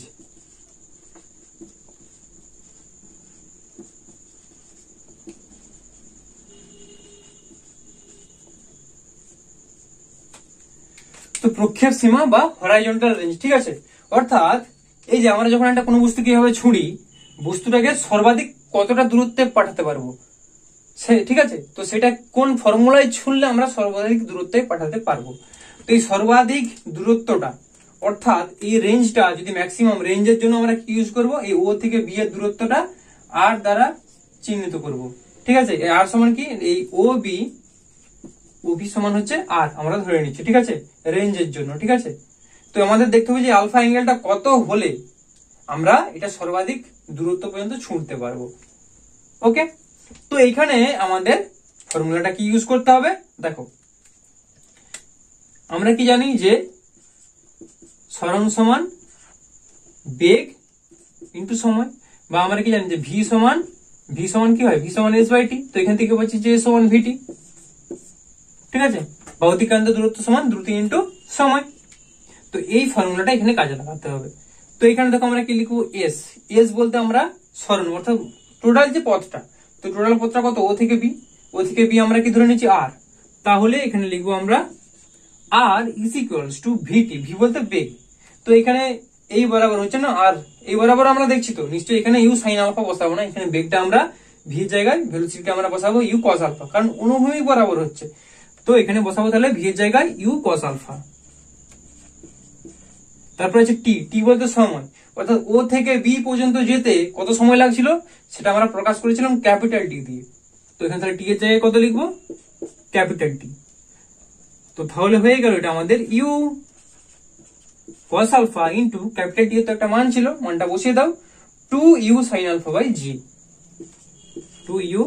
S1: তো প্রক্ষেপ সীমা বা হরাইজন্টাল রেঞ্জ, ঠিক আছে? অর্থাৎ এই যে আমরা যখন একটা কোনো বস্তুকে এভাবে ছুঁড়ি, বস্তুটাকে সর্বাধিক কতটা দূরত্বে পাঠাতে পারবো, ঠিক আছে? তো সেটা কোন ফর্মুলায় ছুঁড়লে আমরা সর্বাধিক দূরত্বে পাঠাতে পারবো। তো এই সর্বাধিক দূরত্বটা অর্থাৎ এই রেঞ্জটা যদি ম্যাক্সিমাম রেঞ্জের জন্য আমরা কি ইউজ করব, এই ও থেকে বি এর দূরত্বটা আর দ্বারা চিহ্নিত করব, ঠিক আছে? আর সমান কি এই ও বি সমান হচ্ছে আর আমরা ধরে নিচ্ছি, ঠিক আছে, রেঞ্জের জন্য, ঠিক আছে? তো আমাদের দেখতে হবে যে আলফা অ্যাঙ্গেলটা কত হলে আমরা এটা সর্বাধিক দূরত্ব পর্যন্ত ছুঁড়তে পারবো। ওকে, তো এইখানে আমাদের ফর্মুলাটা কি ইউজ করতে হবে দেখো। আমরা কি জানি যে সরণ সমান বেগ ইন্টু সময়, বা আমরা কি জানি যে ভি সমান কি হয়, ভি সমান এস বাই টি। তো এখান থেকে পাচ্ছি যে সমান ভিটি, ঠিক আছে? ভৌতিকান্ত দূরত্ব সমান দ্রুতি ইন্টু সময়। তো এই ফর্মুলাটা এখানে কাজে লাগাতে হবে। তো এখানে দেখো আমরা কি লিখবো, এস বলতে আমরা সরণ অর্থাৎ টোটাল যে পথটা, তো টোটাল পথটা কত, ও থেকে বি আমরা কি ধরে নিচ্ছি আর। তাহলে এখানে লিখবো আমরা R is equals to v t, v বলতে বেগ। তো এখানে এই বরাবর হচ্ছে না আর এই বরাবর আমরা দেখছি, তো নিশ্চয়ই এখানে ইউ সাইন আলফা বসাবো না, এখানে বেগটা আমরা ভি জায়গায় ভেলোসিটিকে আমরা বসাবো ইউ কস আলফা, কারণ অনুভূমিক বরাবর হচ্ছে। তো এখানে বসাবো তাহলে ভি এর জায়গায় ইউ কস আলফা। তারপর হচ্ছে টি বলতে সময়, অর্থাৎ ও থেকে বি পর্যন্ত যেতে কত সময় লাগছিল সেটা আমরা প্রকাশ করেছিলাম ক্যাপিটাল টি দিয়ে। তো এখানে তাহলে টি এর জায়গায় কত লিখবো, ক্যাপিটাল টি। তো তাহলে হয়ে গেল এটা আমাদের U cos alpha into capital T এর তো একটা মান ছিল, মানটা বসিয়ে দাও 2u sin alpha by g, 2u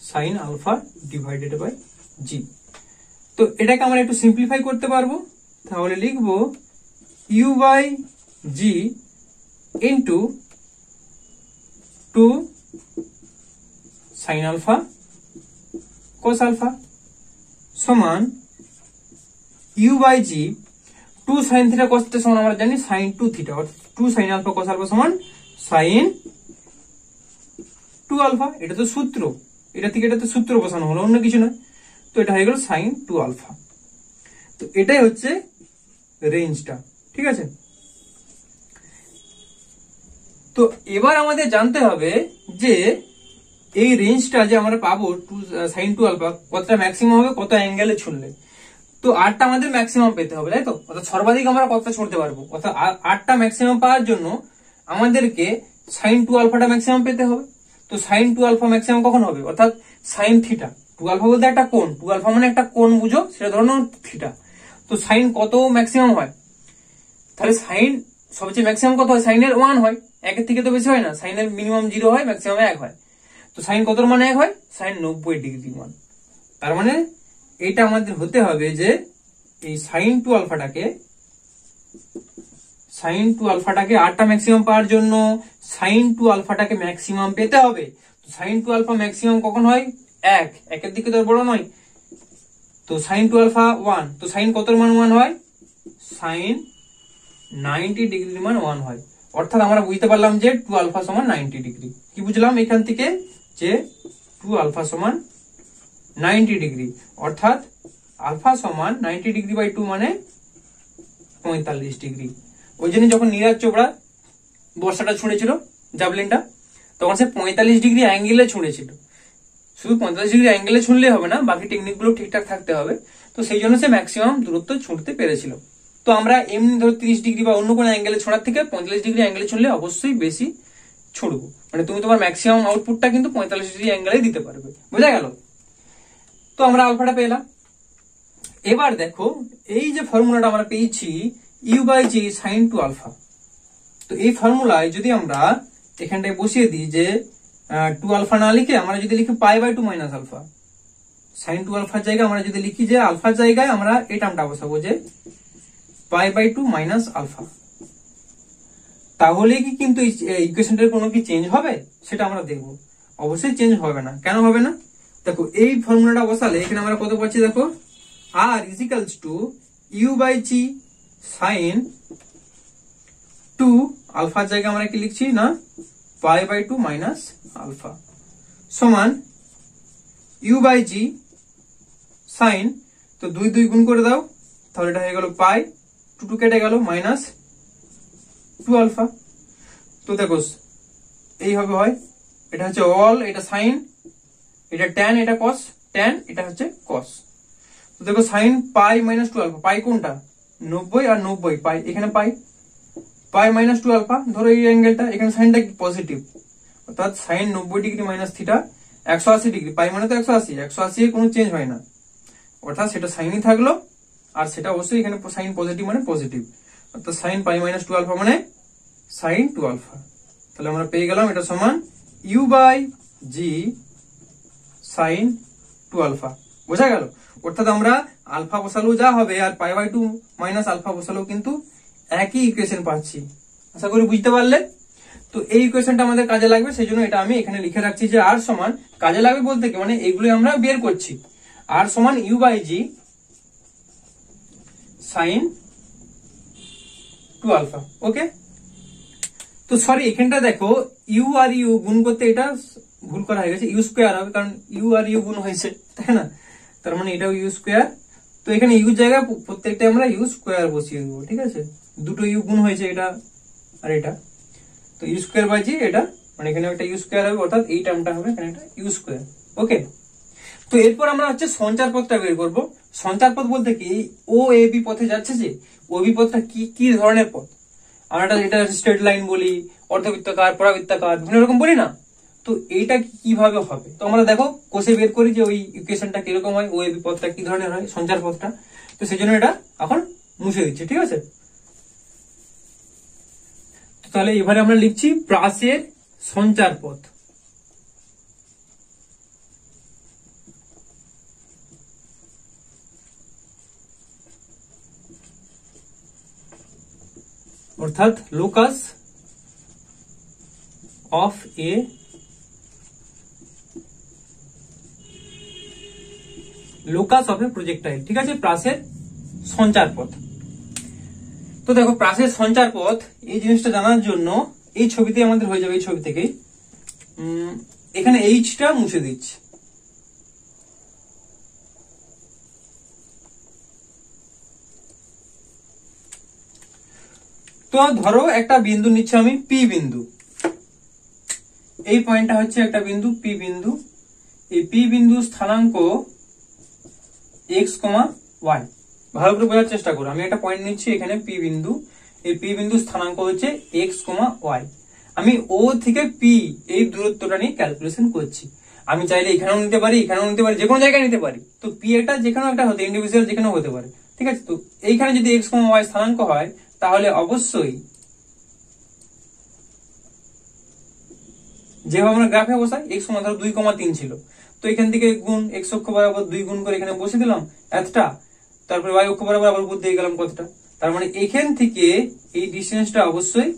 S1: sin alpha divided by g. তো এটাকে আমরা একটু সিম্পলিফাই করতে পারবো, তাহলে লিখবো u by G into 2 sin alpha cos alpha সমান u by G 2 sin theta cos theta সমান আমরা জানি sin 2 থিটা, অর্থাৎ 2 sin আলফা cos আলফা সমান sin 2 আলফা। এটা তো সূত্র, এটা থেকে এটা তো সূত্র বসানো হলো, অন্য কিছু নয়। তো এটা হয়ে গেল sin 2 আলফা। তো এটাই হচ্ছে রেঞ্জটা, ঠিক আছে? তো এবার আমাদের জানতে হবে যে এই রেঞ্জটা যে আমরা পাবো sin 2 আলফা কতটা ম্যাক্সিমাম হবে, কত অ্যাঙ্গেলে ছুঁড়লে। তো আটটা আমাদের ম্যাক্সিমাম পেতে হবে, তাই তো? অর্থাৎ সর্বাধিক আমরা কতটা ছুঁড়তে পারবো, অর্থাৎ আটটা ম্যাক্সিমাম পাওয়ার জন্য আমাদেরকে sin 2 আলফাটা ম্যাক্সিমাম পেতে হবে। তো sin 2 আলফা ম্যাক্সিমাম কখন হবে, অর্থাৎ sin থিটা, 2 আলফা বলতে একটা কোণ, 2 আলফা মানে একটা কোণ বুঝো, সেটা ধরো থিটা। তো sin কত ম্যাক্সিমাম হয়, তাহলে sin সবচেয়ে ম্যাক্সিমাম কত হয়, sin এর 1 হয়, 1 এর থেকে তো বেশি হয় না, sin এর মিনিমাম 0 হয়, ম্যাক্সিমাম 1 হয়। তো sin কতর মান 1 হয়, sin 90 ডিগ্রি মান। তার মানে এটা আমাদের হতে হবে যে এই সাইন টু আলফাটাকে আরটা ম্যাক্সিমাম পাওয়ার জন্য সাইন টু আলফাটাকে ম্যাক্সিমাম পেতে হবে। সাইন টু আলফা ম্যাক্সিমাম কখন হয়? একের দিকে তো বড় নয়। তো সাইন টু আলফা 1, তো সাইন কত মান 1 হয়? সাইন 90 ডিগ্রির মান 1 হয়। অর্থাৎ আমরা বুঝতে পারলাম যে 2 আলফা সমান 90 ডিগ্রি। কি বুঝলাম এখান থেকে? যে 2 আলফা সমান 90 ডিগ্রি, অর্থাৎ আলফা সমান 90 ডিগ্রি বাই 2 মানে 45 ডিগ্রি। ওই জন্য যখন নীরাজ চোপড়া বর্ষাটা ছুঁড়েছিল জাভলিনটা, তখন সে 45 ডিগ্রি অ্যাঙ্গেলে ছুঁড়েছিল। শুধু 45 ডিগ্রি অ্যাঙ্গেলে ছুঁড়লে হবে না, বাকি টেকনিক গুলো ঠিকঠাক থাকতে হবে। তো সেই জন্য সে ম্যাক্সিমাম দূরত্ব ছুঁড়তে পেরেছিল। তো আমরা এমনি ধরো 30 ডিগ্রি বা অন্য কোনো অ্যাঙ্গেলে ছোড়ার থেকে 45 ডিগ্রি অ্যাঙ্গেলে ছুঁড়লে অবশ্যই বেশি ছুড়বো। মানে তুমি তোমার ম্যাক্সিমাম আউটপুটটা কিন্তু 45 ডিগ্রি অ্যাঙ্গেলে দিতে পারবে। বোঝা গেল? তো আমরা আলফাটা পেলাম। এবার দেখো এই যে ফর্মুলাটা আমরা পেয়েছি U by G sine two alpha. তো এই ফর্মুলায় যদি আমরা এখানটায় বসিয়ে দিই যে 2 আলফা না লিখে আমরা যদি লিখি pi by 2 minus alpha, sine 2 আলফার জায়গায় আমরা যদি লিখি যে আলফার জায়গায় আমরা এই টার্মটা বসাবো যে পাই বাই 2 মাইনাস আলফা, তাহলে কি কিন্তু ইকুয়েশনটার কোনো কি চেঞ্জ হবে? সেটা আমরা দেখবো। অবশ্যই চেঞ্জ হবে না। কেন হবে না? দেখো এই ফর্মুলাটা বসালে এখানে আমরা কত পাচ্ছি দেখো, R is equals to u by G sine 2 আলফার জায়গায় আমরা কি লিখছি না পাই বাই 2 মাইনাস আলফা সমান ইউ বাই জি সাইন, তো 2 গুণ করে দাও, তাহলে এটা হয়ে গেল পাই, 2 কেটে গেল মাইনাস 2 আলফা। তো দেখো এইভাবে হয়, এটা হচ্ছে অল, এটা সাইন, এটা ট্যান, এটা কস, ট্যান, এটা হচ্ছে কস। তো দেখো সাইন পাই মাইনাস 2 আলফা, পাই কোনটা 90 আর 90 পাই, এখানে পাই মাইনাস 2 আলফা। ধরো এই অ্যাঙ্গেলটা এখানে সাইনটা কি পজিটিভ, অর্থাৎ sine 90 degree minus theta 180 degree, pi মানে তো 180 এ কোনো চেঞ্জ হয় না, অর্থাৎ সেটা সাইনই থাকলো, আর সেটা অবশ্যই এখানে সাইন পজিটিভ মানে পজিটিভ, অর্থাৎ সাইন পাই মাইনাস 2 আলফা মানে সাইন 2 আলফা। তাহলে আমরা পেয়ে গেলাম এটা সমান you by G sine 2 alpha. বোঝা গেল? অর্থাৎ আমরা আলফা বসালেও যা হবে আর পাই বাই 2 মাইনাস আলফা বসালেও কিন্তু একই ইকুয়েশন পাচ্ছি। আশা করি বুঝতে পারলে। তো এই ইকুয়েশনটা আমাদের কাজে লাগবে, সেই জন্য এটা আমি এখানে লিখে রাখছি যে আর সমান, কাজে লাগবে বলতে কি মানে এগুলো আমরা বের করছি, আর সমান you by G sine 2 alpha. Okay, তো সরি এখানটা দেখো ইউ আর ইউ গুণ করতে এটা ভুল করা হয়ে গেছে, ইউ স্কোয়ার হবে, কারণ ইউ আর ইউ গুণ হয়েছে, তাই না? তার মানে এটাও ইউ স্কোয়ার। তো এখানে ইউ জায়গায় প্রত্যেকটা আমরা ইউ স্কোয়ার বসিয়ে দেবো, ঠিক আছে? দুটো ইউ গুণ হয়েছে এটা আর এটা, তো ইউ স্কোয়ার বাই জি, এটা মানে এখানে একটা ইউ স্কোয়ার হবে, অর্থাৎ এই টার্মটা হবে এখানে একটা ইউ স্কোয়ার। ওকে, তো এরপর আমরা হচ্ছে সঞ্চার পথটা বের করবো। সঞ্চার পথ বলতে কি, ও এ বি পথে যাচ্ছে যে ও বি পথটা কি ধরনের পথ, আমরা এটা স্ট্রেট লাইন বলি, অর্ধবৃত্তাকার, পরাবৃত্তাকার, বিভিন্ন রকম বলি না? তো এইটা কিভাবে হবে, তো আমরা দেখো কোষে বের করি যে ওই ইকুয়েশনটা কিরকম হয়, ও এ বি পথটা কি ধরনের হয়, সঞ্চার পথটা। তো সেই জন্য এটা এখন মুছে দিচ্ছি, ঠিক আছে? তাহলে এবারে আমরা লিখছি প্রাসের সঞ্চার পথ। অর্থাৎ লোকাস অফ এ প্রজেক্টাইল, ঠিক আছে? প্রাসের সঞ্চার পথ। তো দেখো প্রাসের সঞ্চার পথ এই জিনিসটা জানার জন্য এই ছবিতে আমাদের হয়ে যাবে, এই ছবি থেকে এখানে এইচটা মুছে দিচ্ছি। তো ধরো একটা বিন্দু নিচ্ছে আমি পি বিন্দু, এই পয়েন্টটা হচ্ছে একটা বিন্দু পি বিন্দু, এই পি বিন্দু স্থানাঙ্ক এক্স কমা ওয়াই। ভালো করে বোঝার চেষ্টা করো, আমি একটা পয়েন্ট নিচ্ছি এখানে পি বিন্দু, এই পি বিন্দু স্থানাঙ্ক হচ্ছে এক্স কমা ওয়াই। আমি ও থেকে পি এই দূরত্বটা নিয়ে ক্যালকুলেশন করছি। আমি চাইলে এখানেও নিতে পারি, এখানেও নিতে পারি, যে কোনো জায়গায় নিতে পারি। তো পি এটা যেখানেও একটা হতে, ইন্ডিভিজুয়াল যেখানেও হতে পারে, ঠিক আছে? তো এইখানে যদি এক্স কমা ওয়াই স্থানাঙ্ক হয়, তাহলে অবশ্যই যেভাবে আমরা গ্রাফে বসাই x সমান ধরো 2,3 ছিল, তো এখান থেকে গুণ x অক্ষ বরাবর 2 গুণ করে এখানে বসে দিলাম এতটা, তারপরে y অক্ষ বরাবর আবার উপর দিয়ে গেলাম কতটা, তার মানে এখান থেকে এই ডিসটেন্সটা অবশ্যই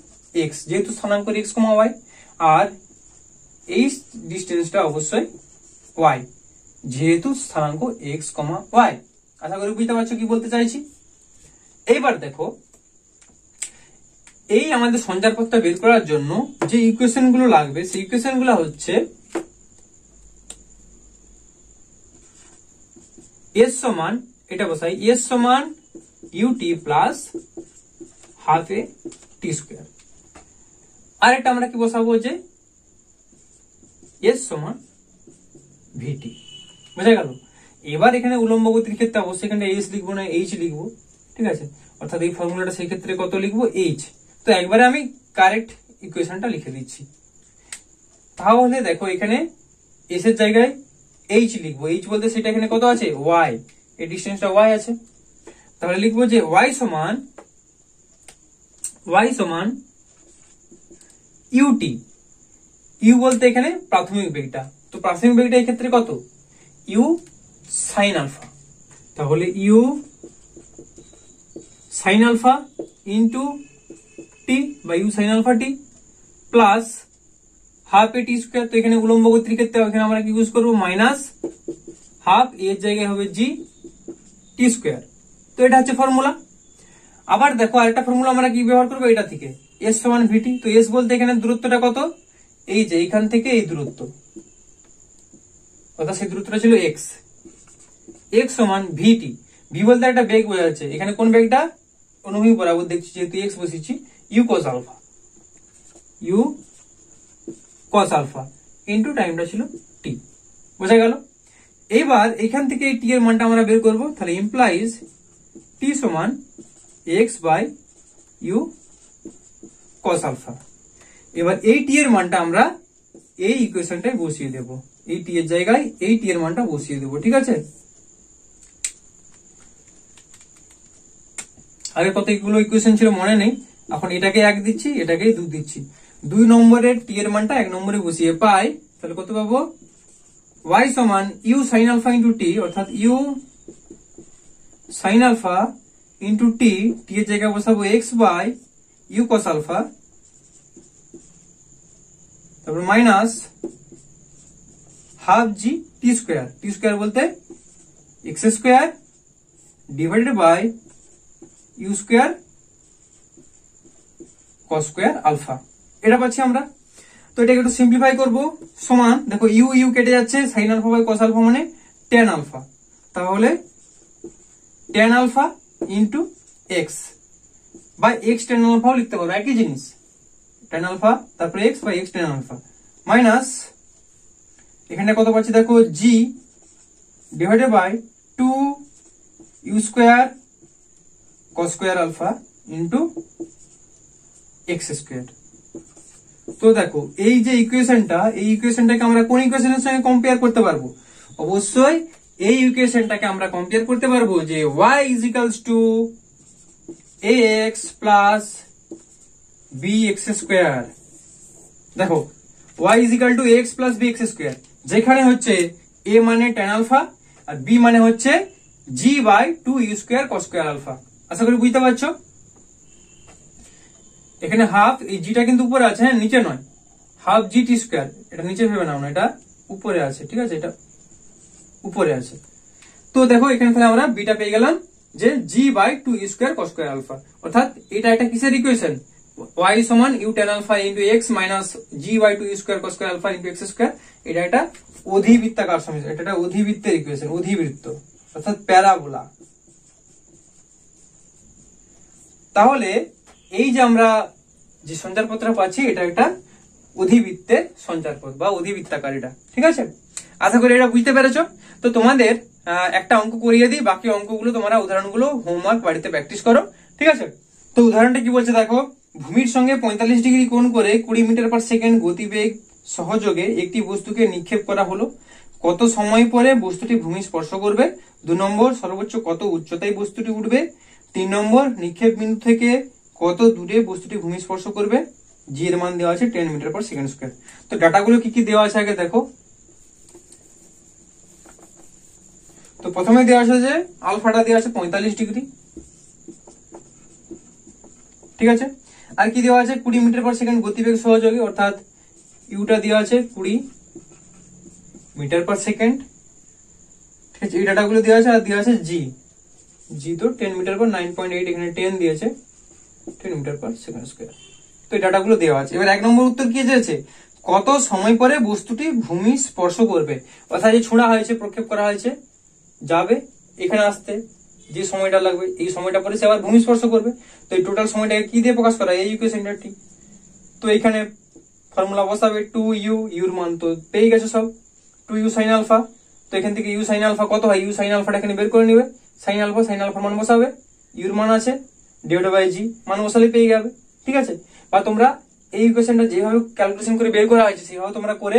S1: x, যেহেতু স্থানাঙ্ক x, y, আর এই ডিসটেন্সটা অবশ্যই y, যেহেতু স্থানাঙ্ক x, y। আশা করি বুঝতে পারছো কি বলতে চাইছি। এইবার দেখো, এই আমাদের সঞ্চারপথটা বের করার জন্য যে ইকুয়েশন গুলো লাগবে সেই ইকুয়েশন গুলো হচ্ছে s সমান, এটা বসাই, s সমান ut plus half a t square. আর একটা আমরা কি বসাবো যে s সমান vt। বোঝা গেল? এবার এখানে উলম্ব গতির ক্ষেত্রে অবশ্যই এখানে s লিখবো না, h লিখবো, ঠিক আছে? অর্থাৎ এই ফর্মুলাটা সেই ক্ষেত্রে কত লিখবো, h। তো একবারে আমি কারেক্ট ইকুয়েশনটা লিখে দিচ্ছি। তাহলে দেখো এখানে s এর জায়গায় h লিখবো, h বলতে সেটা এখানে কত আছে, y, এই ডিসটেন্সটা y আছে। তাহলে লিখবো যে y সমান ut, u বলতে এখানে প্রাথমিক বেগটা, তো প্রাথমিক বেগটা এই ক্ষেত্রে কত, u sin আলফা। তাহলে u sin alpha into t বা u sin alpha t plus half a t square. তো এখানে উলম্ব গতির ক্ষেত্রে এখানে আমরা কি ইউজ করবো, মাইনাস হাফ এর জায়গায় হবে জি টি স্কোয়ার। তো এটা হচ্ছে ফর্মুলা। আবার দেখো আরেকটা ফর্মুলা আমরা কি ব্যবহার করবো, এটা থেকে s সমান ভিটি। তো s বলতে এখানে দূরত্বটা কত, এই যে এখান থেকে এই দূরত্ব, অর্থাৎ সেই দূরত্বটা ছিল x, x সমান ভিটি। ভি বলতে একটা বেগ বোঝা যাচ্ছে, এখানে কোন বেগটা, অনুভূমি বরাবর দেখছি যেহেতু x বসেছি, u cos alpha, u cos alpha into টাইমটা ছিল t। বোঝা গেল? এইবার এখান থেকে এই t এর মানটা আমরা বের করব, তাহলে ইমপ্লাইজ t সমান x by u cos alpha. এবার এই t এর মানটা আমরা এই ইকুয়েশনটায় বসিয়ে দেব, এই t এর জায়গায় এই t এর মানটা বসিয়ে দেব, ঠিক আছে? আগে কতগুলো ইকুয়েশন ছিল মনে নেই, এখন এটাকে 1 দিচ্ছি, এটাকে 2 দিচ্ছি। 2 নম্বরের t এর মানটা 1 নম্বরে বসিয়ে পাই, তাহলে কত পাবো, y সমান u sin alpha into t, অর্থাৎ u sin alpha into t, t এর জায়গায় বসাবো x by u cos alpha, তারপর minus half G T square, T square বলতে X square divided by U square cos square alpha. এটা পাচ্ছি আমরা। তো এটাকে একটু সিম্পলিফাই করবো, সমান দেখো ইউ ইউ কেটে যাচ্ছে, sine alpha by cos alpha মানে টেন আলফা, তাহলে tan alpha into x by x tan আলফাও লিখতে পারো, একই জিনিস, টেন আলফা তারপরে x by x tan alpha minus এখানে কত পাচ্ছি দেখো, g divided by 2 u square cos square alpha into x square. তো দেখো এই যে ইকুয়েশনটা, এই ইকুয়েশনটাকে আমরা কোন ইকুয়েশনের সঙ্গে কম্পেয়ার করতে পারবো, অবশ্যই এই ইকুয়েশনটাকে আমরা কম্পেয়ার করতে পারবো যে y is equals to ax plus bx square. দেখো y is equal to ax plus bx square, যেখানে হচ্ছে a মানে tan আলফা আর b মানে হচ্ছে g by 2 u square cos square alpha. আশা করি বুঝতে পারছো। এখানে হাফ, এই জিটা কিন্তু উপরে আছে, হ্যাঁ নিচে নয়, হাফ জি টি স্কোয়ার, এটা নিচে ভেবে নাও না, এটা উপরে আছে, ঠিক আছে, এটা উপরে আছে। তো দেখো এখানে তাহলে আমরা বিটা পেয়ে গেলাম যে g by 2 u square cos square alpha, অর্থাৎ এটা একটা কিসের ইকুয়েশন, y সমান u tan alpha into x minus g by 2 u square cos square alpha into x square. এটা একটা অধিবৃত্তাকার সমীকরণ, এটা একটা অধিবৃত্তের ইকুয়েশন, অধিবৃত্ত অর্থাৎ প্যারাবোলা। তাহলে এই যে আমরা যে সঞ্চারপথটা পাচ্ছি এটা একটা অধিবৃত্তের সঞ্চারপথ বা অধিবৃত্তাকার, এটা ঠিক আছে। আশা করি এটা বুঝতে পেরেছো। তো তোমাদের একটা অঙ্ক করিয়ে দিই, বাকি অঙ্কগুলো তোমরা উদাহরণগুলো হোমওয়ার্ক বাড়িতে প্র্যাকটিস করো, ঠিক আছে। তো উদাহরণটা কি বলছে দেখো, ভূমির সঙ্গে 45 ডিগ্রি কোণ করে 20 মিটার পার সেকেন্ড গতিবেগ সহযোগে একটি বস্তুকে নিক্ষেপ করা হলো। কত সময় পরে বস্তুটি ভূমি স্পর্শ করবে? 2 নম্বর, সর্বোচ্চ কত উচ্চতায় বস্তুটি উঠবে? 3 নম্বর, নিক্ষেপ বিন্দু থেকে কত দূরে বস্তুটি ভূমি স্পর্শ করবে? জি এর মান দেওয়া আছে 10 মিটার পার সেকেন্ড স্কোয়ার। তো ডাটাগুলো কি কি দেওয়া আছে আগে দেখো। তো প্রথমে দেওয়া আছে যে আলফাটা দেওয়া আছে 45 ডিগ্রি, ঠিক আছে। আর কি দেওয়া আছে 20 মিটার পার সেকেন্ড গতিবেগ সহযোগী, অর্থাৎ ইউটা দেওয়া আছে 20 মিটার পার সেকেন্ড, ঠিক আছে। এই ডাটাগুলো দেওয়া আছে। আর দেওয়া আছে জি তো 10 মিটার পার 9.8, এখানে 10 দিয়েছে, 10 মিটার পার সেকেন্ড স্কোয়ার। তো এই ডাটাগুলো দেওয়া আছে। এবার 1 নম্বর উত্তর কি দিয়েছে, কত সময় পরে বস্তুটি ভূমি স্পর্শ করবে, অর্থাৎ যে ছোঁড়া হয়েছে, প্রক্ষেপ করা হয়েছে, যাবে এখানে আসতে যে সময়টা লাগবে, এই সময়টা পরে সে আবার ভূমি স্পর্শ করবে। তো এই টোটাল সময়টাকে কি দিয়ে প্রকাশ করা, এই ইকুয়েশনটা ঠিক। তো এখানে ফর্মুলা বসাবে 2u, ইউর মান তো পেয়ে গেছে সব, 2u sin আলফা। তো এখান থেকে ইউ সাইন আলফা কত হয়, ইউ সাইন আলফাটা এখানে বের করে নিবে, সাইন আলফা মান বসাবে, ইউর মান আছে ডিভাইডেড বাই জি, মান বসালে পেয়ে যাবে, ঠিক আছে। বা তোমরা এই ইকুয়েশনটা যেভাবে ক্যালকুলেশন করে বের করা হয়েছে সেভাবে তোমরা করে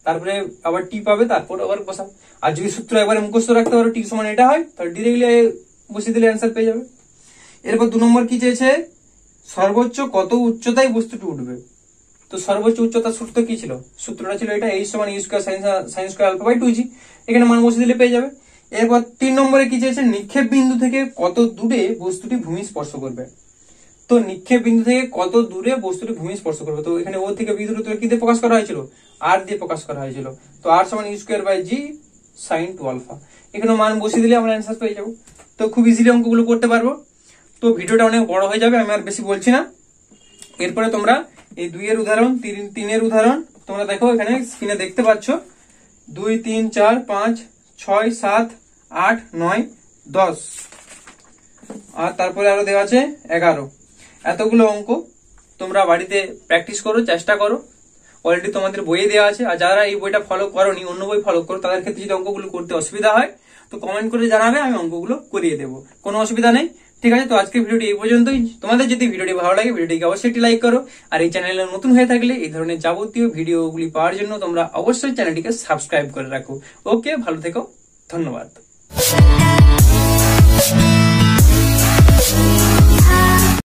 S1: তারপরে আবার টি পাবে, তারপর আবার বসাও। আর যদি সূত্র একবারে মুখস্থ রাখতে পারো টি সমান এটা হয়, তাহলে ডিরেক্টলি বসিয়ে দিলে অ্যান্সার পেয়ে যাবে। এরপর 2 নম্বর কি চেয়েছে, সর্বোচ্চ কত উচ্চতায় বস্তুটি উঠবে। তো সর্বোচ্চ উচ্চতার সূত্র কি ছিল, সূত্রটা ছিল এটা, এইচ সমান U square sine square alpha by 2g, এখানে মান বসিয়ে দিলে পেয়ে যাবে। এরপর 3 নম্বরে কি চেয়েছে, নিক্ষেপ বিন্দু থেকে কত দূরে বস্তুটি ভূমি স্পর্শ করবে। তো নিক্ষেপ বিন্দু থেকে কত দূরে বস্তুটি ভূমি স্পর্শ করবে, তো এখানে ও থেকে বি দূরত্ব কি দিয়ে প্রকাশ করা হয়েছিল, আর দিয়ে প্রকাশ করা হয়েছিল। তো আর সমান U square by G sine 2 alpha, এখানে মান বসিয়ে দিলে আমরা অ্যান্সার পেয়ে যাবো। তো খুব ইজিলি অঙ্কগুলো করতে পারবো। তো ভিডিওটা অনেক বড় হয়ে যাবে, আমি আর বেশি বলছি না। এরপরে তোমরা এই 2 এর উদাহরণ, 3 এর উদাহরণ তোমরা দেখো, এখানে স্ক্রিনে দেখতে পাচ্ছ 2 3 4 5 6 7 8 9 10, আর তারপরে আরো দেওয়া আছে 11। এতগুলো অঙ্ক তোমরা বাড়িতে প্র্যাকটিস করো, চেষ্টা করো। অলরেডি তোমাদের বইয়ে দেওয়া আছে। আর যারা এই বইটা ফলো করোনি, অন্য বই ফলো করো, তাদের ক্ষেত্রে যদি অঙ্কগুলো করতে অসুবিধা হয় তো কমেন্ট করে জানাবে, আমি অঙ্কগুলো করিয়ে দেবো, কোনো অসুবিধা নেই, ঠিক আছে। তো আজকের ভিডিওটি এই পর্যন্তই। তোমাদের যদি ভিডিওটি ভালো লাগে ভিডিওটিকে অবশ্যই একটি লাইক করো। আর এই চ্যানেলে নতুন হয়ে থাকলে এই ধরনের যাবতীয় ভিডিওগুলি পাওয়ার জন্য তোমরা অবশ্যই চ্যানেলটিকে সাবস্ক্রাইব করে রাখো। ওকে, ভালো থেকো, ধন্যবাদ।